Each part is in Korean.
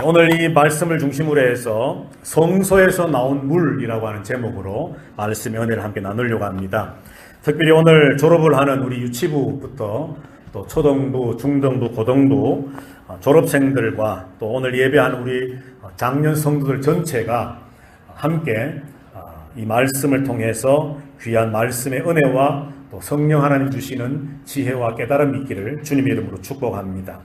오늘 이 말씀을 중심으로 해서 성소에서 나온 물이라고 하는 제목으로 말씀의 은혜를 함께 나누려고 합니다. 특별히 오늘 졸업을 하는 우리 유치부부터 또 초등부, 중등부, 고등부 졸업생들과 또 오늘 예배하는 우리 장년 성도들 전체가 함께 이 말씀을 통해서 귀한 말씀의 은혜와 또 성령 하나님 주시는 지혜와 깨달음이 있기를 주님의 이름으로 축복합니다.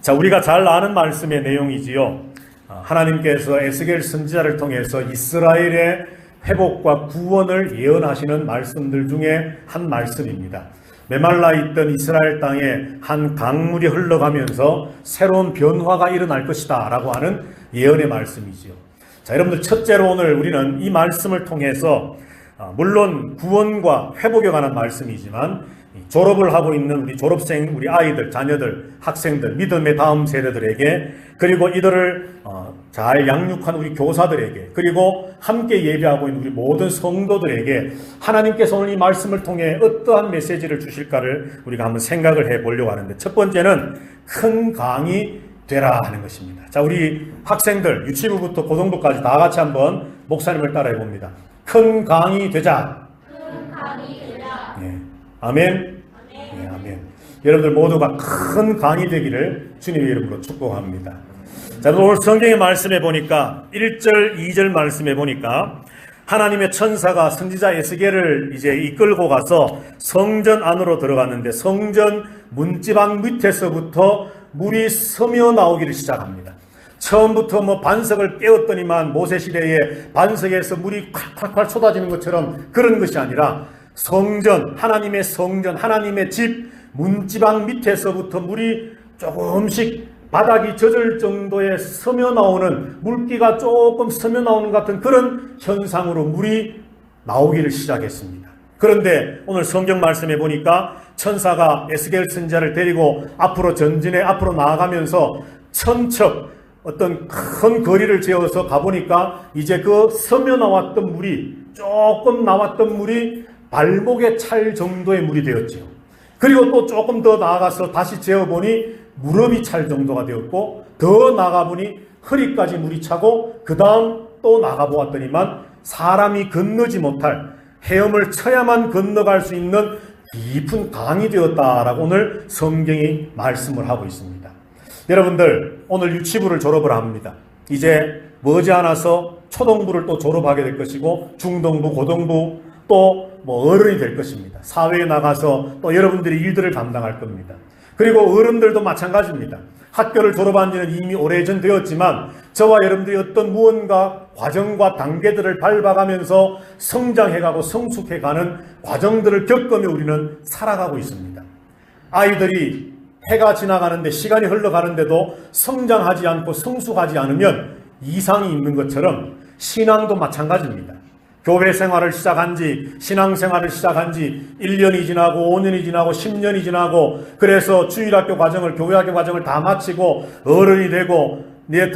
자, 우리가 잘 아는 말씀의 내용이지요. 하나님께서 에스겔 선지자를 통해서 이스라엘의 회복과 구원을 예언하시는 말씀들 중에 한 말씀입니다. 메말라 있던 이스라엘 땅에 한 강물이 흘러가면서 새로운 변화가 일어날 것이다 라고 하는 예언의 말씀이지요. 자, 여러분들 첫째로 오늘 우리는 이 말씀을 통해서 물론 구원과 회복에 관한 말씀이지만 졸업을 하고 있는 우리 졸업생, 우리 아이들, 자녀들, 학생들, 믿음의 다음 세대들에게, 그리고 이들을 잘 양육한 우리 교사들에게, 그리고 함께 예배하고 있는 우리 모든 성도들에게 하나님께서 오늘 이 말씀을 통해 어떠한 메시지를 주실까를 우리가 한번 생각을 해보려고 하는데, 첫 번째는 큰 강이 되라 하는 것입니다. 자, 우리 학생들, 유치부부터 고등부까지 다 같이 한번 목사님을 따라해 봅니다. 큰 강이 되자. 큰 강이 되자. 네. 아멘. 네, 아멘. 여러분들 모두가 큰 강이 되기를 주님의 이름으로 축복합니다. 자, 오늘 성경의 말씀에 보니까 1절, 2절 말씀에 보니까 하나님의 천사가 선지자 에스겔을 이제 이끌고 가서 성전 안으로 들어갔는데 성전 문지방 밑에서부터 물이 스며 나오기를 시작합니다. 처음부터 반석을 깨웠더니만 모세 시대에 반석에서 물이 콸콸콸 쏟아지는 것처럼 그런 것이 아니라 성전, 하나님의 집, 문지방 밑에서부터 물이 조금씩 바닥이 젖을 정도의 스며 나오는, 물기가 조금 스며 나오는 같은 그런 현상으로 물이 나오기를 시작했습니다. 그런데 오늘 성경 말씀에 보니까 천사가 에스겔 선지자를 데리고 앞으로 나아가면서 천척 어떤 큰 거리를 재어서 가보니까 이제 그 스며 나왔던 물이, 조금 나왔던 물이 발목에 찰 정도의 물이 되었지요. 그리고 또 조금 더 나아가서 다시 재어보니 무릎이 찰 정도가 되었고, 더 나가보니 허리까지 물이 차고, 그 다음 또 나가보았더니만 사람이 건너지 못할, 헤엄을 쳐야만 건너갈 수 있는 깊은 강이 되었다라고 오늘 성경이 말씀을 하고 있습니다. 여러분들, 오늘 유치부를 졸업을 합니다. 이제 머지않아서 초등부를 또 졸업하게 될 것이고, 중등부, 고등부, 또 어른이 될 것입니다. 사회에 나가서 또 여러분들이 일들을 감당할 겁니다. 그리고 어른들도 마찬가지입니다. 학교를 졸업한 지는 이미 오래전 되었지만 저와 여러분들이 어떤 무언가 과정과 단계들을 밟아가면서 성장해가고 성숙해가는 과정들을 겪으며 우리는 살아가고 있습니다. 아이들이 해가 지나가는데, 시간이 흘러가는데도 성장하지 않고 성숙하지 않으면 이상이 있는 것처럼 신앙도 마찬가지입니다. 교회 생활을 시작한 지, 신앙생활을 시작한 지 1년이 지나고 5년이 지나고 10년이 지나고, 그래서 주일학교 과정을, 교회학교 과정을 다 마치고 어른이 되고,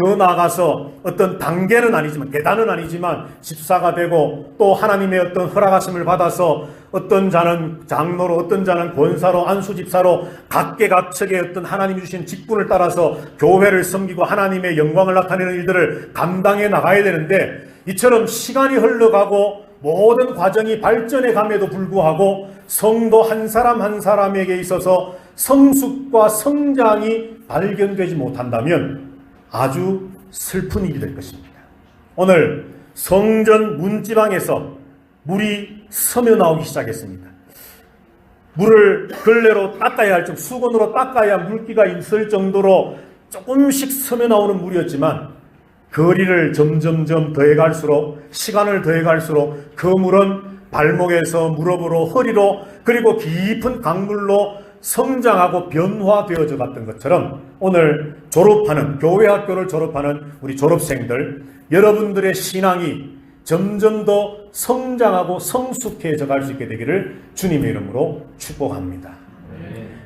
더 나아가서 어떤 단계는 아니지만, 계단은 아니지만 집사가 되고, 또 하나님의 어떤 허락하심을 받아서 어떤 자는 장로로, 어떤 자는 권사로, 안수집사로 각계각층의 어떤 하나님이 주신 직분을 따라서 교회를 섬기고 하나님의 영광을 나타내는 일들을 감당해 나가야 되는데, 이처럼 시간이 흘러가고 모든 과정이 발전해 감에도 불구하고 성도 한 사람 한 사람에게 있어서 성숙과 성장이 발견되지 못한다면 아주 슬픈 일이 될 것입니다. 오늘 성전 문지방에서 물이 스며 나오기 시작했습니다. 물을 걸레로 닦아야 할 정도, 수건으로 닦아야 물기가 있을 정도로 조금씩 스며 나오는 물이었지만, 거리를 점점점 더해갈수록, 시간을 더해갈수록 그 물은 발목에서 무릎으로, 허리로, 그리고 깊은 강물로 성장하고 변화되어져 갔던 것처럼 오늘 졸업하는, 교회 학교를 졸업하는 우리 졸업생들, 여러분들의 신앙이 점점 더 성장하고 성숙해져 갈 수 있게 되기를 주님의 이름으로 축복합니다.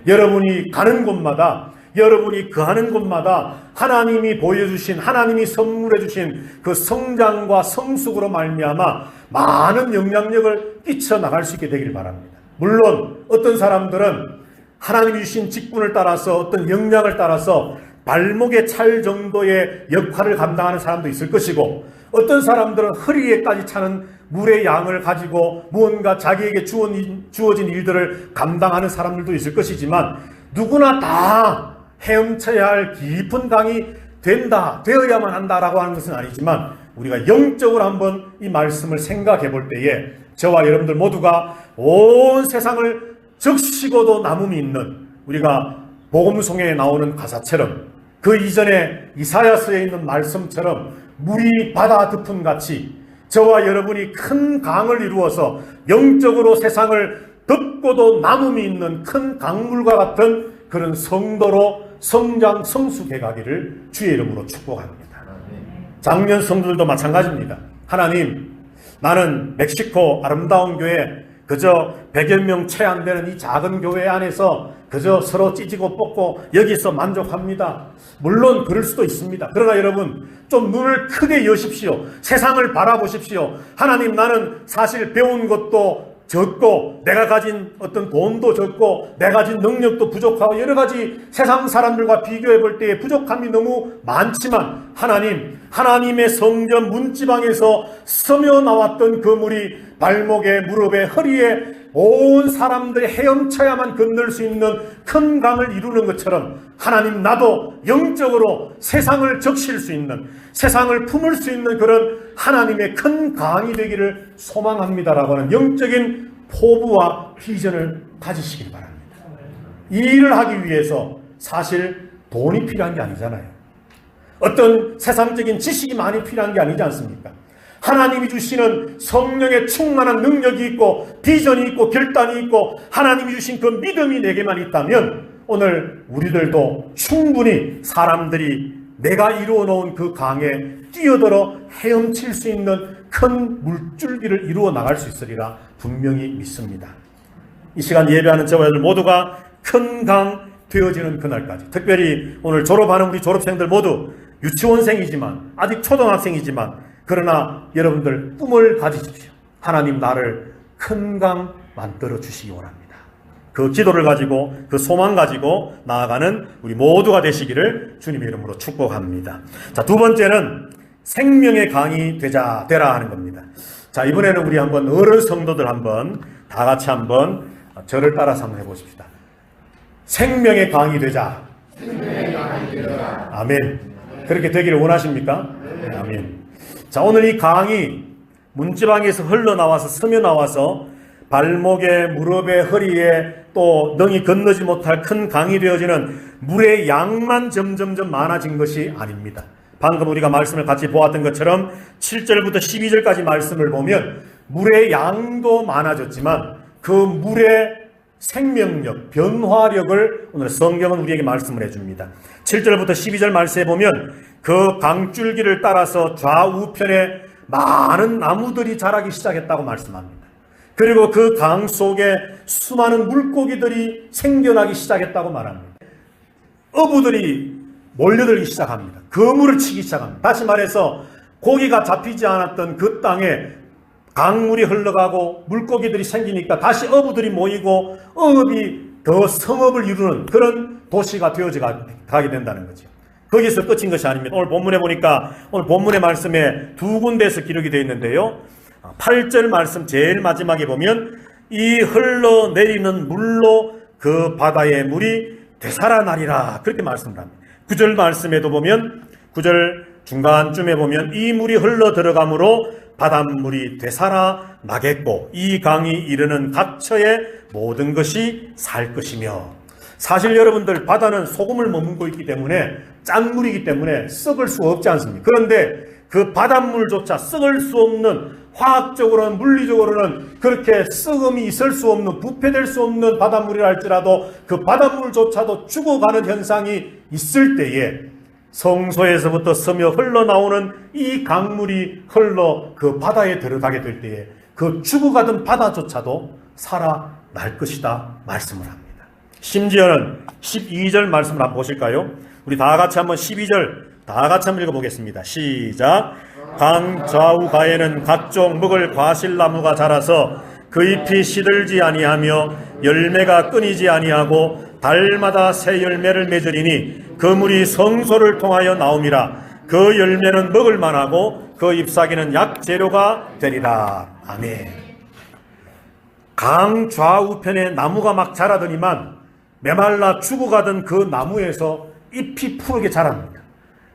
여러분이 가는 곳마다, 여러분이 거하는 곳마다 하나님이 보여주신, 하나님이 선물해 주신 그 성장과 성숙으로 말미암아 많은 영향력을 끼쳐나갈 수 있게 되길 바랍니다. 물론 어떤 사람들은 하나님이 주신 직분을 따라서, 어떤 역량을 따라서 발목에 찰 정도의 역할을 감당하는 사람도 있을 것이고, 어떤 사람들은 허리에까지 차는 물의 양을 가지고 무언가 자기에게 주어진 일들을 감당하는 사람들도 있을 것이지만, 누구나 다 헤엄쳐야 할 깊은 강이 되어야만 한다라고 하는 것은 아니지만, 우리가 영적으로 한번 이 말씀을 생각해 볼 때에 저와 여러분들 모두가 온 세상을 적시고도 남음이 있는, 우리가 복음송에 나오는 가사처럼, 그 이전에 이사야서에 있는 말씀처럼 물이 바다 덮음같이 저와 여러분이 큰 강을 이루어서 영적으로 세상을 덮고도 남음이 있는 큰 강물과 같은 그런 성도로 성장 성숙해 가기를 주의 이름으로 축복합니다. 작년 성도들도 마찬가지입니다. 하나님, 나는 멕시코 아름다운 교회, 그저 100여 명 채 안 되는 이 작은 교회 안에서 그저 서로 찌지고 뽑고 여기서 만족합니다. 물론 그럴 수도 있습니다. 그러나 여러분, 좀 눈을 크게 여십시오. 세상을 바라보십시오. 하나님, 나는 사실 배운 것도 적고, 내가 가진 어떤 돈도 적고, 내가 가진 능력도 부족하고, 여러 가지 세상 사람들과 비교해 볼 때에 부족함이 너무 많지만, 하나님의 성전 문지방에서 스며 나왔던 그 물이 발목에, 무릎에, 허리에 온 사람들이 헤엄쳐야만 건널 수 있는 큰 강을 이루는 것처럼, 하나님, 나도 영적으로 세상을 적실 수 있는, 세상을 품을 수 있는 그런 하나님의 큰 강이 되기를 소망합니다라고 하는 영적인 포부와 비전을 가지시길 바랍니다. 이 일을 하기 위해서 사실 돈이 필요한 게 아니잖아요. 어떤 세상적인 지식이 많이 필요한 게 아니지 않습니까? 하나님이 주시는 성령의 충만한 능력이 있고, 비전이 있고, 결단이 있고, 하나님이 주신 그 믿음이 내게만 있다면 오늘 우리들도 충분히 사람들이 내가 이루어 놓은 그 강에 뛰어들어 헤엄칠 수 있는 큰 물줄기를 이루어 나갈 수 있으리라 분명히 믿습니다. 이 시간 예배하는 저와 여러분 모두가 큰 강 되어지는 그날까지, 특별히 오늘 졸업하는 우리 졸업생들 모두 유치원생이지만, 아직 초등학생이지만, 그러나 여러분들 꿈을 가지십시오. 하나님, 나를 큰 강 만들어 주시기 원합니다. 그 기도를 가지고, 그 소망 가지고 나아가는 우리 모두가 되시기를 주님의 이름으로 축복합니다. 자, 두 번째는 생명의 강이 되라 하는 겁니다. 자, 이번에는 우리 한번 어른 성도들 한번 다 같이 한번 저를 따라서 한번 해보십시다. 생명의 강이 되자. 아멘. 그렇게 되기를 원하십니까? 네, 아멘. 자, 오늘 이 강이 문지방에서 흘러나와서 스며 나와서 발목에, 무릎에, 허리에 또 능히 건너지 못할 큰 강이 되어지는 물의 양만 점점점 많아진 것이 아닙니다. 방금 우리가 말씀을 같이 보았던 것처럼 7절부터 12절까지 말씀을 보면 물의 양도 많아졌지만 그 물의 생명력, 변화력을 오늘 성경은 우리에게 말씀을 해줍니다. 7절부터 12절 말씀에 보면 그 강줄기를 따라서 좌우편에 많은 나무들이 자라기 시작했다고 말씀합니다. 그리고 그 강 속에 수많은 물고기들이 생겨나기 시작했다고 말합니다. 어부들이 몰려들기 시작합니다. 그물을 치기 시작합니다. 다시 말해서 고기가 잡히지 않았던 그 땅에 강물이 흘러가고 물고기들이 생기니까 다시 어부들이 모이고 어업이 더 성업을 이루는 그런 도시가 되어져 가게 된다는 거죠. 거기서 끝인 것이 아닙니다. 오늘 본문에 보니까 오늘 본문의 말씀에 두 군데에서 기록이 되어 있는데요. 8절 말씀 제일 마지막에 보면 이 흘러내리는 물로 그 바다의 물이 되살아나리라 그렇게 말씀을 합니다. 9절 말씀에도 보면 9절 중간쯤에 보면 이 물이 흘러 들어가므로 바닷물이 되살아나겠고 이 강이 이르는 각처의 모든 것이 살 것이며. 사실 여러분들 바다는 소금을 머금고 있기 때문에 짠물이기 때문에 썩을 수 없지 않습니까? 그런데 그 바닷물조차 썩을 수 없는, 화학적으로는 물리적으로는 그렇게 썩음이 있을 수 없는, 부패될 수 없는 바닷물이라 할지라도 그 바닷물조차도 죽어가는 현상이 있을 때에 성소에서부터 스며 흘러나오는 이 강물이 흘러 그 바다에 들어가게 될 때에 그 죽어가던 바다조차도 살아날 것이다 말씀을 합니다. 심지어는 12절 말씀을 한번 보실까요? 우리 다 같이 한번 12절 다 같이 한번 읽어보겠습니다. 시작. 강 좌우 가에는 각종 먹을 과실나무가 자라서 그 잎이 시들지 아니하며 열매가 끊이지 아니하고 달마다 새 열매를 맺으리니 그 물이 성소를 통하여 나옴이라. 그 열매는 먹을 만하고 그 잎사귀는 약재료가 되리라. 아멘. 강 좌우편에 나무가 막 자라더니만 메말라 죽어가던 그 나무에서 잎이 푸르게 자랍니다.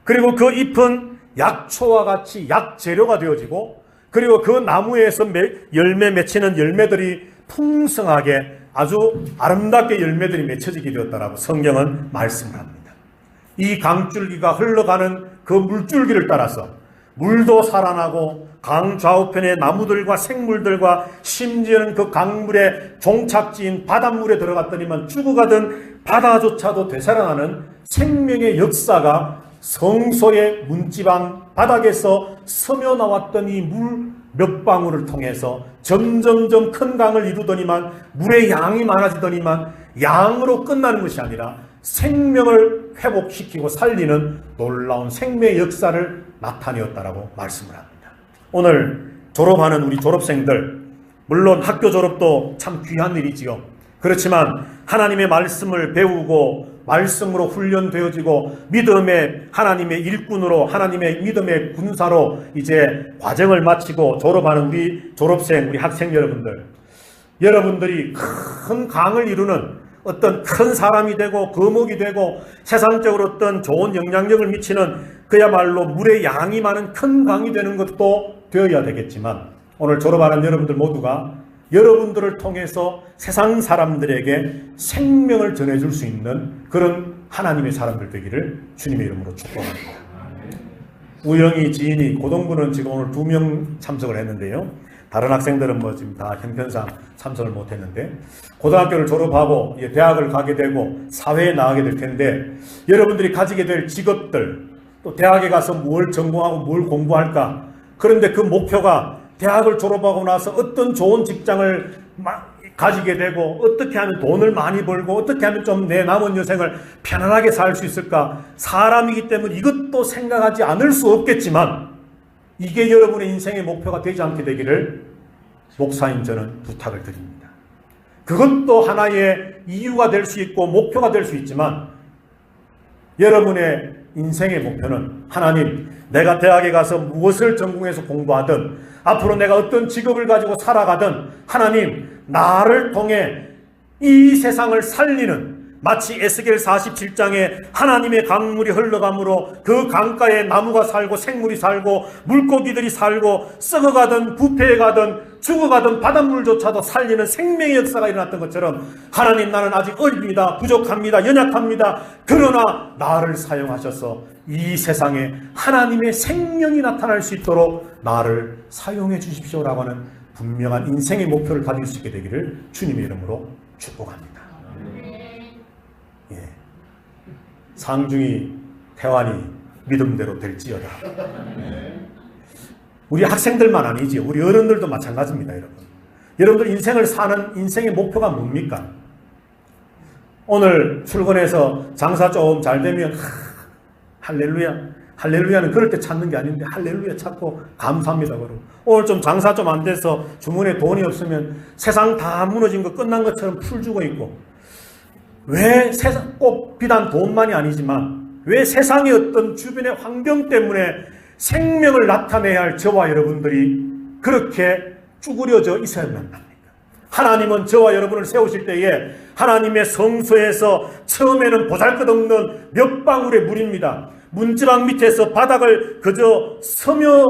그리고 그 잎은 약초와 같이 약재료가 되어지고, 그리고 그 나무에서 열매 맺히는 열매들이 풍성하게 아주 아름답게 열매들이 맺혀지게 되었다라고 성경은 말씀을 합니다. 이 강줄기가 흘러가는 그 물줄기를 따라서 물도 살아나고 강 좌우편의 나무들과 생물들과 심지어는 그 강물의 종착지인 바닷물에 들어갔더니만 죽어가던 바다조차도 되살아나는 생명의 역사가 성소의 문지방 바닥에서 스며 나왔던 이 물 몇 방울을 통해서 점점점 큰 강을 이루더니만 물의 양이 많아지더니만 양으로 끝나는 것이 아니라 생명을 회복시키고 살리는 놀라운 생명의 역사를 나타내었다라고 말씀을 합니다. 오늘 졸업하는 우리 졸업생들, 물론 학교 졸업도 참 귀한 일이지요. 그렇지만 하나님의 말씀을 배우고 말씀으로 훈련되어지고 믿음의 하나님의 일꾼으로, 하나님의 믿음의 군사로 이제 과정을 마치고 졸업하는 우리 졸업생, 우리 학생 여러분들이 큰 강을 이루는 어떤 큰 사람이 되고 거목이 되고 세상적으로 어떤 좋은 영향력을 미치는 그야말로 물의 양이 많은 큰 강이 되는 것도 되어야 되겠지만, 오늘 졸업하는 여러분들 모두가 여러분들을 통해서 세상 사람들에게 생명을 전해줄 수 있는 그런 하나님의 사람들 되기를 주님의 이름으로 축복합니다. 우영이 지인이 고등부는 지금 오늘 2명 참석을 했는데요. 다른 학생들은 뭐 지금 다 형편상 참석을 못했는데, 고등학교를 졸업하고 대학을 가게 되고 사회에 나가게 될 텐데, 여러분들이 가지게 될 직업들, 또 대학에 가서 뭘 전공하고 뭘 공부할까, 그런데 그 목표가 대학을 졸업하고 나서 어떤 좋은 직장을 가지게 되고 어떻게 하면 돈을 많이 벌고 어떻게 하면 좀 내 남은 여생을 편안하게 살 수 있을까, 사람이기 때문에 이것도 생각하지 않을 수 없겠지만 이게 여러분의 인생의 목표가 되지 않게 되기를 목사인 저는 부탁을 드립니다. 그것도 하나의 이유가 될 수 있고 목표가 될 수 있지만, 여러분의 인생의 목표는 하나님, 내가 대학에 가서 무엇을 전공해서 공부하든 앞으로 내가 어떤 직업을 가지고 살아가든 하나님, 나를 통해 이 세상을 살리는, 마치 에스겔 47장에 하나님의 강물이 흘러가므로 그 강가에 나무가 살고 생물이 살고 물고기들이 살고 썩어가든 부패해가든 죽어가든 바닷물조차도 살리는 생명의 역사가 일어났던 것처럼, 하나님, 나는 아직 어립니다, 부족합니다, 연약합니다. 그러나 나를 사용하셔서 이 세상에 하나님의 생명이 나타날 수 있도록 나를 사용해 주십시오라고 하는 분명한 인생의 목표를 가질 수 있게 되기를 주님의 이름으로 축복합니다. 예. 상중이 태환이 믿음대로 될지어다. 우리 학생들만 아니지, 우리 어른들도 마찬가지입니다. 여러분들 인생을 사는 인생의 목표가 뭡니까? 오늘 출근해서 장사 좀 잘 되면 할렐루야, 할렐루야는 그럴 때 찾는 게 아닌데 할렐루야 찾고 감사합니다. 그러고 오늘 좀 장사 좀 안 돼서 주머니에 돈이 없으면 세상 다 무너진 거 끝난 것처럼 풀주고 있고, 왜 세상, 꼭 비단 돈만이 아니지만 왜 세상의 어떤 주변의 환경 때문에 생명을 나타내야 할 저와 여러분들이 그렇게 쭈그려져 있어야만 합니까? 하나님은 저와 여러분을 세우실 때에 하나님의 성소에서 처음에는 보잘것없는 몇 방울의 물입니다. 문지방 밑에서 바닥을 그저 스며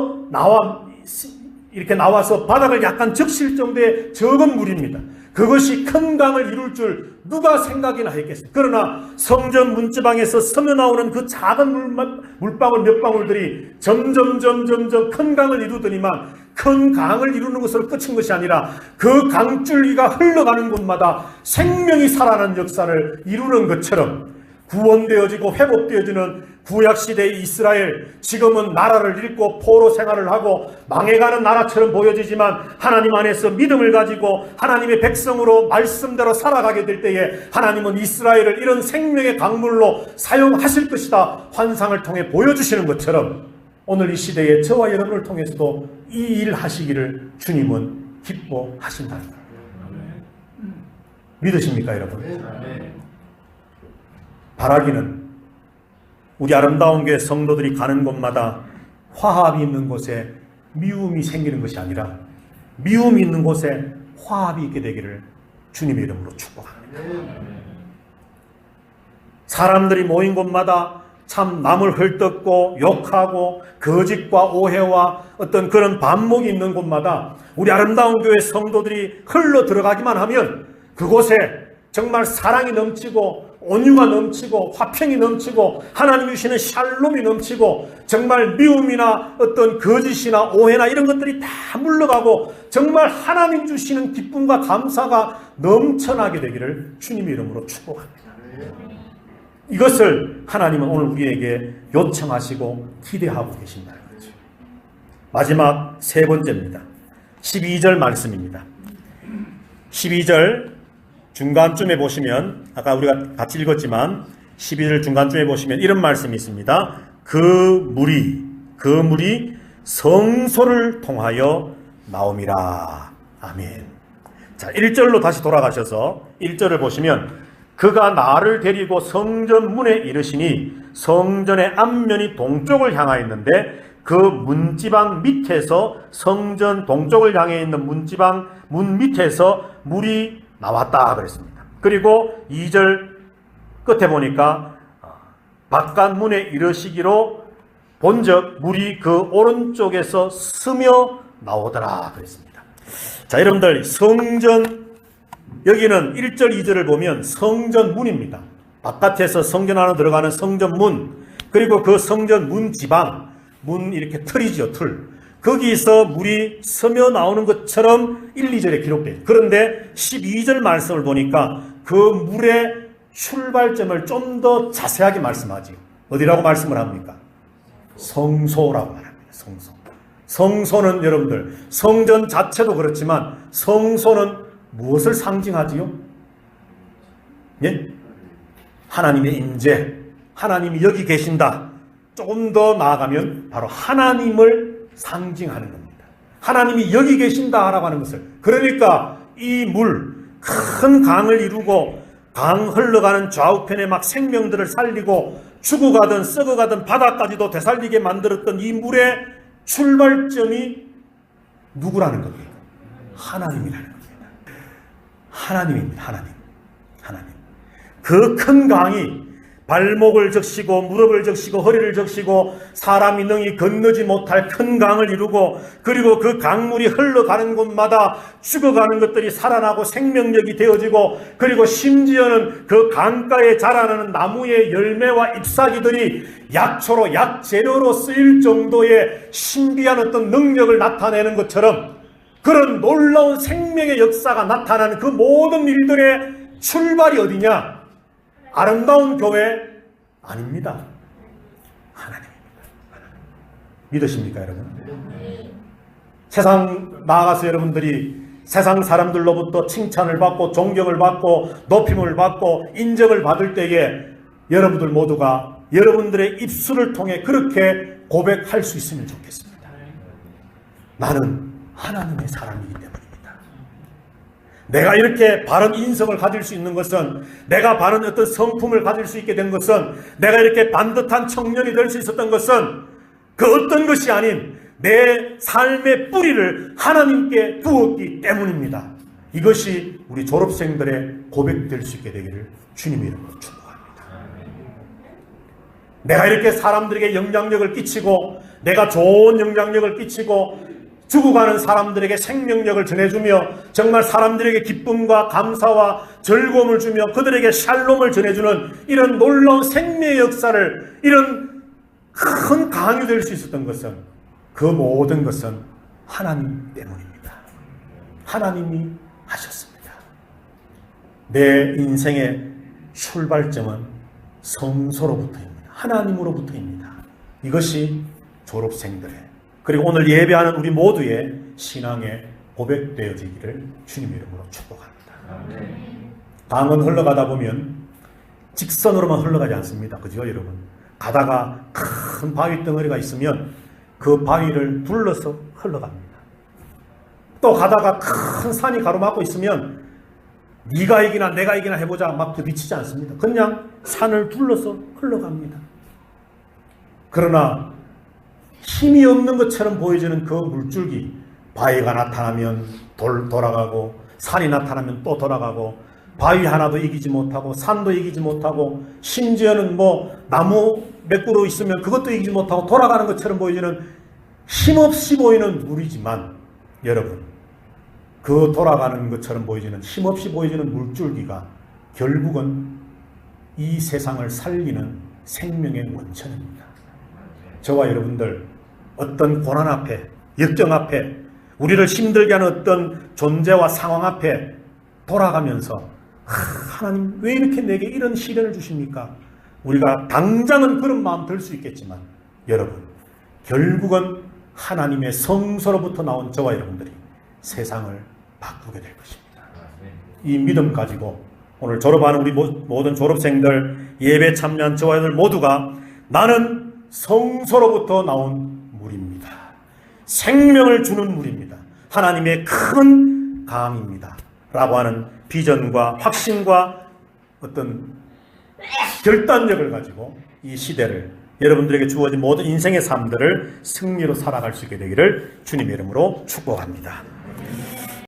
이렇게 나와서 바닥을 약간 적실 정도의 적은 물입니다. 그것이 큰 강을 이룰 줄 누가 생각이나 했겠어요. 그러나 성전 문지방에서 스며 나오는 그 작은 물방울 몇 방울들이 점점 큰 강을 이루더니만, 큰 강을 이루는 것으로 끝인 것이 아니라 그 강줄기가 흘러가는 곳마다 생명이 살아나는 역사를 이루는 것처럼 구원되어지고 회복되어지는 구약시대의 이스라엘, 지금은 나라를 잃고 포로 생활을 하고 망해가는 나라처럼 보여지지만 하나님 안에서 믿음을 가지고 하나님의 백성으로 말씀대로 살아가게 될 때에 하나님은 이스라엘을 이런 생명의 강물로 사용하실 것이다 환상을 통해 보여주시는 것처럼, 오늘 이 시대에 저와 여러분을 통해서도 이 일 하시기를 주님은 기뻐하신다는 겁니다. 믿으십니까, 여러분? 바라기는 우리 아름다운 교회 성도들이 가는 곳마다 화합이 있는 곳에 미움이 생기는 것이 아니라 미움이 있는 곳에 화합이 있게 되기를 주님의 이름으로 축복합니다. 사람들이 모인 곳마다 참 남을 헐뜯고 욕하고 거짓과 오해와 어떤 그런 반목이 있는 곳마다 우리 아름다운 교회 성도들이 흘러 들어가기만 하면 그곳에 정말 사랑이 넘치고 온유가 넘치고 화평이 넘치고 하나님이 주시는 샬롬이 넘치고 정말 미움이나 어떤 거짓이나 오해나 이런 것들이 다 물러가고 정말 하나님 주시는 기쁨과 감사가 넘쳐나게 되기를 주님의 이름으로 축복합니다. 이것을 하나님은 오늘 우리에게 요청하시고 기대하고 계신다는 거죠. 마지막 세 번째입니다. 12절 말씀입니다. 12절 중간쯤에 보시면 아까 우리가 같이 읽었지만 12절 중간쯤에 보시면 이런 말씀이 있습니다. 그 물이 성소를 통하여 나옴이라. 아멘. 자, 1절로 다시 돌아가셔서 1절을 보시면 그가 나를 데리고 성전 문에 이르시니 성전의 앞면이 동쪽을 향하였는데 그 문지방 밑에서 성전 동쪽을 향해 있는 문지방 문 밑에서 물이 나왔다 그랬습니다. 그리고 2절 끝에 보니까 바깥 문에 이르시기로 본즉 물이 그 오른쪽에서 스며 나오더라 그랬습니다. 자, 여러분들 성전 여기는 1절 2절을 보면 성전 문입니다. 바깥에서 성전 안으로 들어가는 성전 문, 그리고 그 성전 문 지방, 문 이렇게 틀이죠, 틀. 거기서 물이 스며 나오는 것처럼 1, 2절에 기록돼요. 그런데 12절 말씀을 보니까 그 물의 출발점을 좀 더 자세하게 말씀하지요. 어디라고 말씀을 합니까? 성소라고 말합니다. 성소. 성소는 여러분들 성전 자체도 그렇지만 성소는 무엇을 상징하지요? 예? 하나님의 임재, 하나님이 여기 계신다. 조금 더 나아가면 바로 하나님을 상징하는 겁니다. 하나님이 여기 계신다라고 하는 것을. 그러니까 이 물, 큰 강을 이루고 강 흘러가는 좌우편에 막 생명들을 살리고 죽어가든 썩어가든 바다까지도 되살리게 만들었던 이 물의 출발점이 누구라는 겁니까? 하나님이라는 겁니다. 하나님입니다. 하나님. 그 큰 강이 발목을 적시고 무릎을 적시고 허리를 적시고 사람이 능히 건너지 못할 큰 강을 이루고 그리고 그 강물이 흘러가는 곳마다 죽어가는 것들이 살아나고 생명력이 되어지고 그리고 심지어는 그 강가에 자라나는 나무의 열매와 잎사귀들이 약초로 약재료로 쓰일 정도의 신비한 어떤 능력을 나타내는 것처럼 그런 놀라운 생명의 역사가 나타나는 그 모든 일들의 출발이 어디냐? 아름다운 교회 아닙니다. 하나님입니다. 믿으십니까, 여러분? 세상 나아가서 여러분들이 세상 사람들로부터 칭찬을 받고 존경을 받고 높임을 받고 인정을 받을 때에 여러분들 모두가 여러분들의 입술을 통해 그렇게 고백할 수 있으면 좋겠습니다. 나는 하나님의 사람이기 때문입니다. 내가 이렇게 바른 인성을 가질 수 있는 것은, 내가 바른 어떤 성품을 가질 수 있게 된 것은, 내가 이렇게 반듯한 청년이 될 수 있었던 것은 그 어떤 것이 아닌 내 삶의 뿌리를 하나님께 두었기 때문입니다. 이것이 우리 졸업생들의 고백될 수 있게 되기를 주님의 이름으로 축복합니다. 내가 이렇게 사람들에게 영향력을 끼치고 내가 좋은 영향력을 끼치고 죽어가는 사람들에게 생명력을 전해주며 정말 사람들에게 기쁨과 감사와 즐거움을 주며 그들에게 샬롬을 전해주는 이런 놀라운 생명의 역사를, 이런 큰 강이 될 수 있었던 것은, 그 모든 것은 하나님 때문입니다. 하나님이 하셨습니다. 내 인생의 출발점은 성소로부터입니다. 하나님으로부터입니다. 이것이 졸업생들의, 그리고 오늘 예배하는 우리 모두의 신앙의 고백되어지기를 주님의 이름으로 축복합니다. 강은 흘러가다 보면 직선으로만 흘러가지 않습니다. 그죠, 여러분? 가다가 큰 바위 덩어리가 있으면 그 바위를 둘러서 흘러갑니다. 또 가다가 큰 산이 가로막고 있으면 네가 이기나 내가 이기나 해보자 막 부딪히지 않습니다. 그냥 산을 둘러서 흘러갑니다. 그러나 힘이 없는 것처럼 보여지는 그 물줄기, 바위가 나타나면 돌아가고 산이 나타나면 또 돌아가고 바위 하나도 이기지 못하고 산도 이기지 못하고 심지어는 뭐 나무 몇 그루 있으면 그것도 이기지 못하고 돌아가는 것처럼 보여지는 힘없이 보이는 물이지만 여러분, 그 돌아가는 것처럼 보여지는 힘없이 보여지는 물줄기가 결국은 이 세상을 살리는 생명의 원천입니다. 저와 여러분들 어떤 고난 앞에, 역경 앞에, 우리를 힘들게 하는 어떤 존재와 상황 앞에 돌아가면서 하나님 왜 이렇게 내게 이런 시련을 주십니까? 우리가 당장은 그런 마음 들 수 있겠지만 여러분, 결국은 하나님의 성소로부터 나온 저와 여러분들이 세상을 바꾸게 될 것입니다. 이 믿음 가지고 오늘 졸업하는 우리 모든 졸업생들, 예배 참여한 저와 여러분들 모두가 나는 성소로부터 나온 물입니다. 생명을 주는 물입니다. 하나님의 큰 강입니다. 라고 하는 비전과 확신과 어떤 결단력을 가지고 이 시대를, 여러분들에게 주어진 모든 인생의 삶들을 승리로 살아갈 수 있게 되기를 주님의 이름으로 축복합니다.